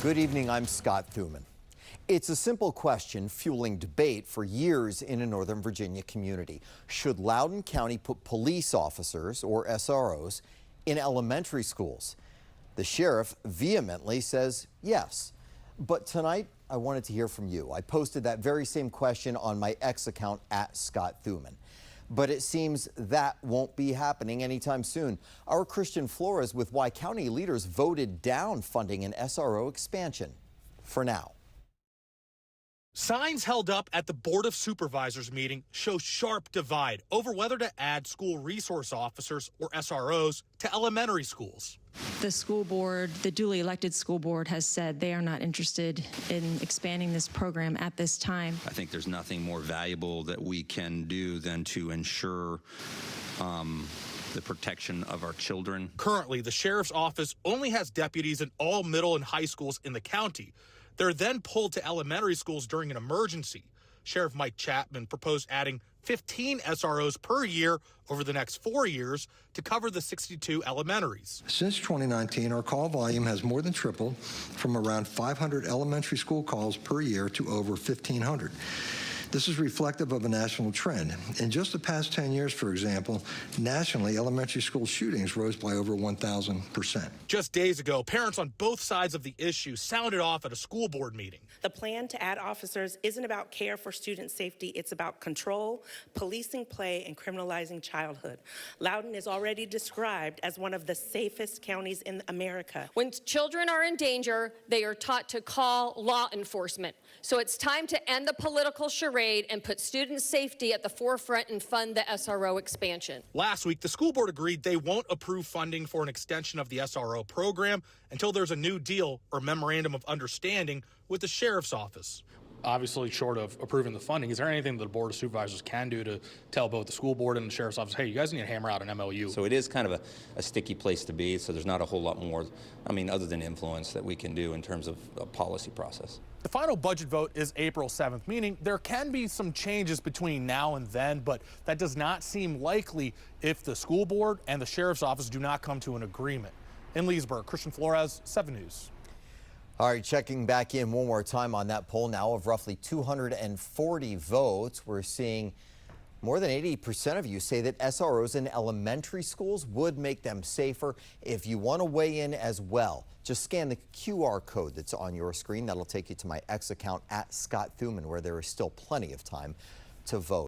Good evening, I'm Scott Thuman. It's a simple question fueling debate for years in a Northern Virginia community. Should Loudoun County put police officers, or SROs, in elementary schools? The sheriff vehemently says yes. But tonight, I wanted to hear from you. I posted that very same question on my X account at Scott Thuman. But it seems that won't be happening anytime soon. Our Christian Flores with why county leaders voted down funding an SRO expansion for now. Signs held up at the Board of Supervisors meeting show sharp divide over whether to add school resource officers, or SROs, to elementary schools. The school board, the duly elected school board, has said they are not interested in expanding this program at this time. I think there's nothing more valuable that we can do than to ensure the protection of our children. Currently, the sheriff's office only has deputies in all middle and high schools in the county. They're then pulled to elementary schools during an emergency. Sheriff Mike Chapman proposed adding 15 SROs per year over the next 4 years to cover the 62 elementaries. Since 2019, our call volume has more than tripled from around 500 elementary school calls per year to over 1,500. This is reflective of a national trend. In just the past 10 years, for example, nationally, elementary school shootings rose by over 1,000%. Just days ago, parents on both sides of the issue sounded off at a school board meeting. The plan to add officers isn't about care for student safety. It's about control, policing play, and criminalizing childhood. Loudoun is already described as one of the safest counties in America. When children are in danger, they are taught to call law enforcement. So it's time to end the political charade and put student safety at the forefront and fund the SRO expansion. Last week, the school board agreed they won't approve funding for an extension of the SRO program until there's a new deal or memorandum of understanding with the sheriff's office. Obviously, short of approving the funding, is there anything that the Board of Supervisors can do to tell both the school board and the sheriff's office, hey, you guys need to hammer out an MOU? So it is kind of a sticky place to be, so there's not a whole lot more, other than influence that we can do in terms of a policy process. The final budget vote is April 7th, meaning there can be some changes between now and then, but that does not seem likely if the school board and the sheriff's office do not come to an agreement. In Leesburg, Christian Flores, 7 News. All right, checking back in one more time on that poll now of roughly 240 votes. We're seeing more than 80% of you say that SROs in elementary schools would make them safer. If you want to weigh in as well, just scan the QR code that's on your screen. That'll take you to my X account at Scott Thuman, where there is still plenty of time to vote.